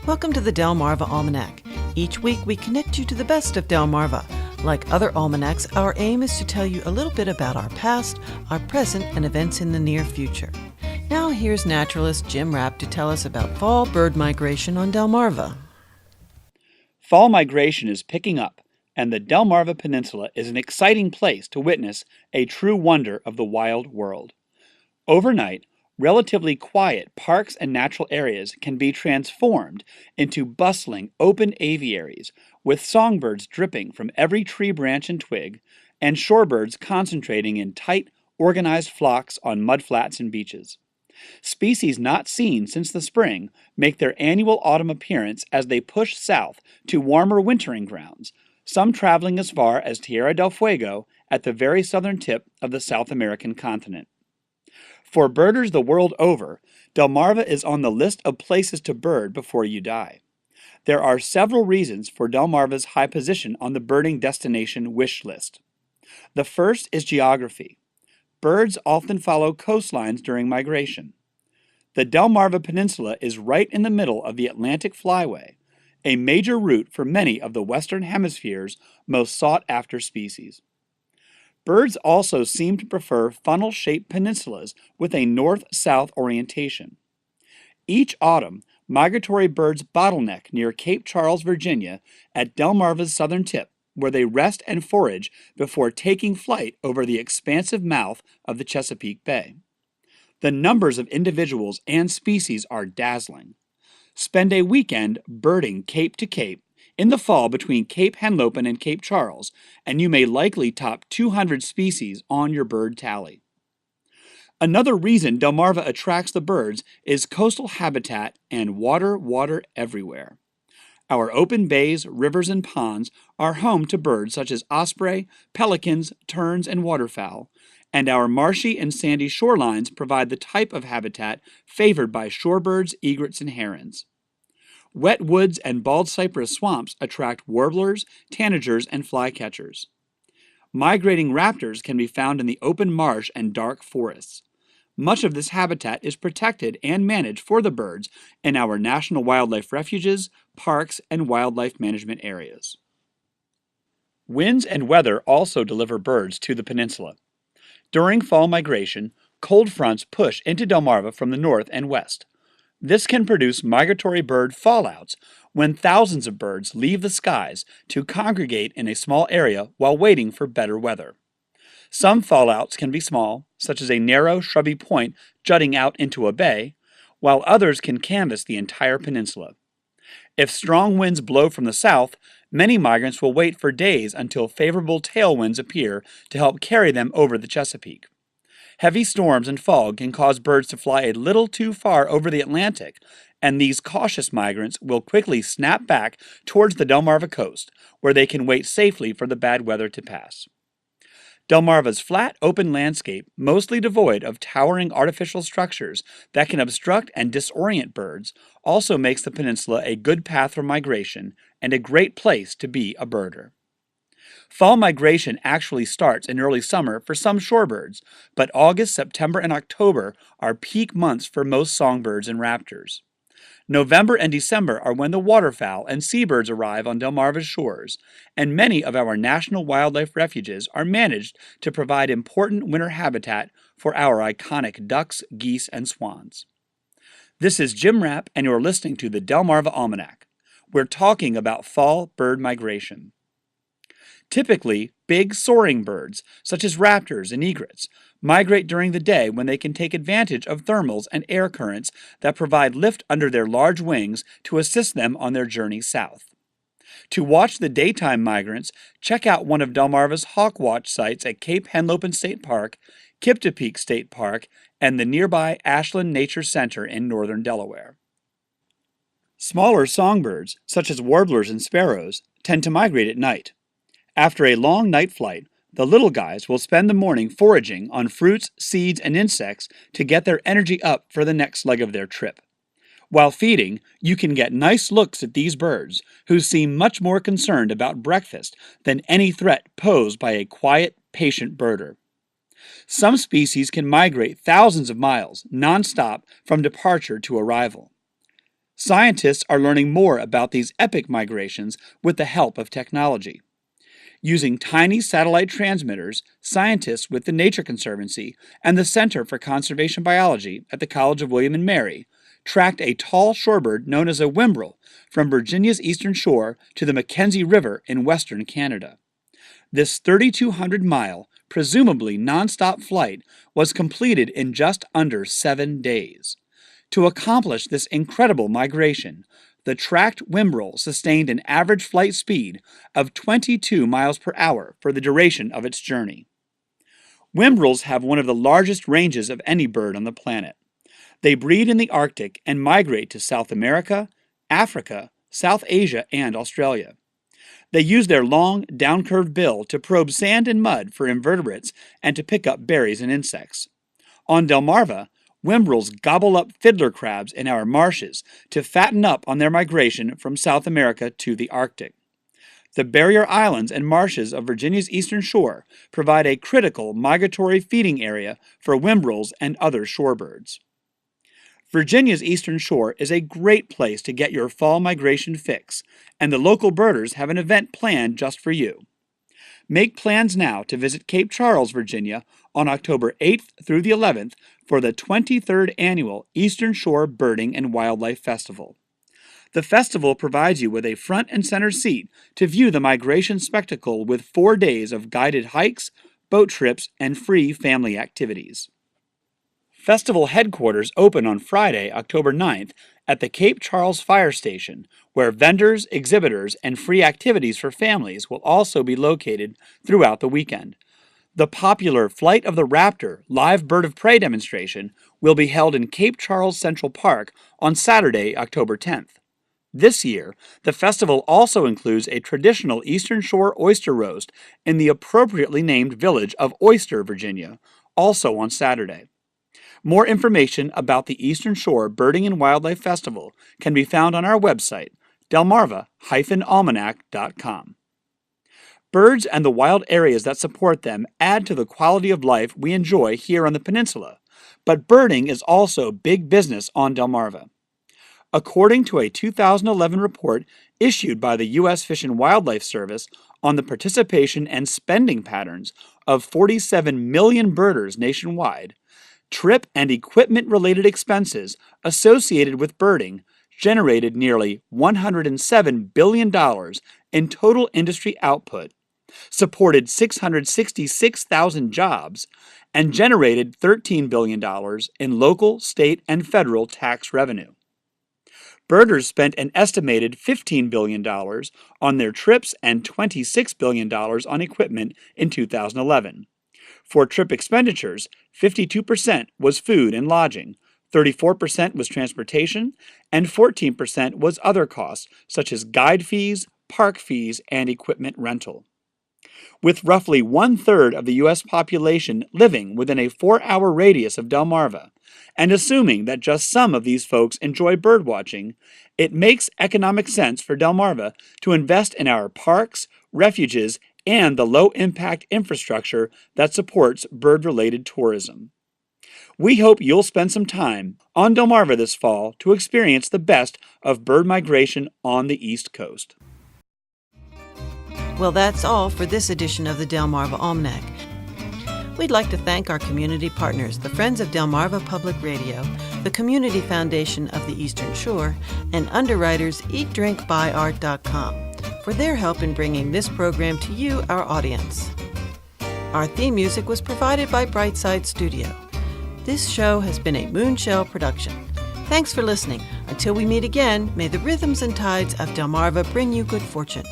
Welcome to the Delmarva Almanac. Each week we connect you to the best of Delmarva. Like other almanacs, our aim is to tell you a little bit about our past, our present, and events in the near future. Now here's naturalist Jim Rapp to tell us about fall bird migration on Delmarva. Fall migration is picking up, and the Delmarva Peninsula is an exciting place to witness a true wonder of the wild world. Overnight, relatively quiet parks and natural areas can be transformed into bustling open aviaries with songbirds dripping from every tree branch and twig, and shorebirds concentrating in tight, organized flocks on mudflats and beaches. Species not seen since the spring make their annual autumn appearance as they push south to warmer wintering grounds, some traveling as far as Tierra del Fuego at the very southern tip of the South American continent. For birders the world over, Delmarva is on the list of places to bird before you die. There are several reasons for Delmarva's high position on the birding destination wish list. The first is geography. Birds often follow coastlines during migration. The Delmarva Peninsula is right in the middle of the Atlantic Flyway, a major route for many of the Western Hemisphere's most sought-after species. Birds also seem to prefer funnel-shaped peninsulas with a north-south orientation. Each autumn, migratory birds bottleneck near Cape Charles, Virginia, at Delmarva's southern tip, where they rest and forage before taking flight over the expansive mouth of the Chesapeake Bay. The numbers of individuals and species are dazzling. Spend a weekend birding cape to cape in the fall between Cape Henlopen and Cape Charles, and you may likely top 200 species on your bird tally. Another reason Delmarva attracts the birds is coastal habitat and water everywhere. Our open bays, rivers, and ponds are home to birds such as osprey, pelicans, terns, and waterfowl, and our marshy and sandy shorelines provide the type of habitat favored by shorebirds, egrets, and herons. Wet woods and bald cypress swamps attract warblers, tanagers, and flycatchers. Migrating raptors can be found in the open marsh and dark forests. Much of this habitat is protected and managed for the birds in our national wildlife refuges, parks, and wildlife management areas. Winds and weather also deliver birds to the peninsula. During fall migration, cold fronts push into Delmarva from the north and west. This can produce migratory bird fallouts when thousands of birds leave the skies to congregate in a small area while waiting for better weather. Some fallouts can be small, such as a narrow, shrubby point jutting out into a bay, while others can canvass the entire peninsula. If strong winds blow from the south, many migrants will wait for days until favorable tailwinds appear to help carry them over the Chesapeake. Heavy storms and fog can cause birds to fly a little too far over the Atlantic, and these cautious migrants will quickly snap back towards the Delmarva coast, where they can wait safely for the bad weather to pass. Delmarva's flat, open landscape, mostly devoid of towering artificial structures that can obstruct and disorient birds, also makes the peninsula a good path for migration and a great place to be a birder. Fall migration actually starts in early summer for some shorebirds, but August, September, and October are peak months for most songbirds and raptors. November and December are when the waterfowl and seabirds arrive on Delmarva's shores, and many of our national wildlife refuges are managed to provide important winter habitat for our iconic ducks, geese, and swans. This is Jim Rapp, and you're listening to the Delmarva Almanac. We're talking about fall bird migration. Typically, big soaring birds, such as raptors and egrets, migrate during the day when they can take advantage of thermals and air currents that provide lift under their large wings to assist them on their journey south. To watch the daytime migrants, check out one of Delmarva's hawk watch sites at Cape Henlopen State Park, Kiptopeak State Park, and the nearby Ashland Nature Center in northern Delaware. Smaller songbirds, such as warblers and sparrows, tend to migrate at night. After a long night flight, the little guys will spend the morning foraging on fruits, seeds, and insects to get their energy up for the next leg of their trip. While feeding, you can get nice looks at these birds, who seem much more concerned about breakfast than any threat posed by a quiet, patient birder. Some species can migrate thousands of miles, non-stop, from departure to arrival. Scientists are learning more about these epic migrations with the help of technology. Using tiny satellite transmitters, scientists with the Nature Conservancy and the Center for Conservation Biology at the College of William and Mary tracked a tall shorebird known as a whimbrel from Virginia's eastern shore to the Mackenzie River in western Canada. This 3,200-mile, presumably nonstop flight was completed in just under 7 days. To accomplish this incredible migration, the tracked whimbrel sustained an average flight speed of 22 miles per hour for the duration of its journey. Whimbrels have one of the largest ranges of any bird on the planet. They breed in the Arctic and migrate to South America, Africa, South Asia, and Australia. They use their long, down-curved bill to probe sand and mud for invertebrates and to pick up berries and insects. On Delmarva, whimbrels gobble up fiddler crabs in our marshes to fatten up on their migration from South America to the Arctic. The barrier islands and marshes of Virginia's eastern shore provide a critical migratory feeding area for whimbrels and other shorebirds. Virginia's eastern shore is a great place to get your fall migration fix, and the local birders have an event planned just for you. Make plans now to visit Cape Charles, Virginia on October 8th through the 11th for the 23rd Annual Eastern Shore Birding and Wildlife Festival. The festival provides you with a front and center seat to view the migration spectacle with 4 days of guided hikes, boat trips, and free family activities. Festival headquarters open on Friday, October 9th at the Cape Charles Fire Station, where vendors, exhibitors, and free activities for families will also be located throughout the weekend. The popular Flight of the Raptor live bird of prey demonstration will be held in Cape Charles Central Park on Saturday, October 10th. This year, the festival also includes a traditional Eastern Shore oyster roast in the appropriately named village of Oyster, Virginia, also on Saturday. More information about the Eastern Shore Birding and Wildlife Festival can be found on our website, delmarva-almanac.com. Birds and the wild areas that support them add to the quality of life we enjoy here on the peninsula, but birding is also big business on Delmarva. According to a 2011 report issued by the U.S. Fish and Wildlife Service on the participation and spending patterns of 47 million birders nationwide, trip and equipment-related expenses associated with birding generated nearly $107 billion in total industry output, supported 666,000 jobs, and generated $13 billion in local, state, and federal tax revenue. Birders spent an estimated $15 billion on their trips and $26 billion on equipment in 2011. For trip expenditures, 52% was food and lodging, 34% was transportation, and 14% was other costs such as guide fees, park fees, and equipment rental. With roughly 1/3 of the U.S. population living within a 4-hour radius of Delmarva, and assuming that just some of these folks enjoy birdwatching, it makes economic sense for Delmarva to invest in our parks, refuges, and the low-impact infrastructure that supports bird-related tourism. We hope you'll spend some time on Delmarva this fall to experience the best of bird migration on the East Coast. Well, that's all for this edition of the Delmarva Almanac. We'd like to thank our community partners, the Friends of Delmarva Public Radio, the Community Foundation of the Eastern Shore, and underwriters EatDrinkBuyArt.com for their help in bringing this program to you, our audience. Our theme music was provided by Brightside Studio. This show has been a Moonshell production. Thanks for listening. Until we meet again, may the rhythms and tides of Delmarva bring you good fortune.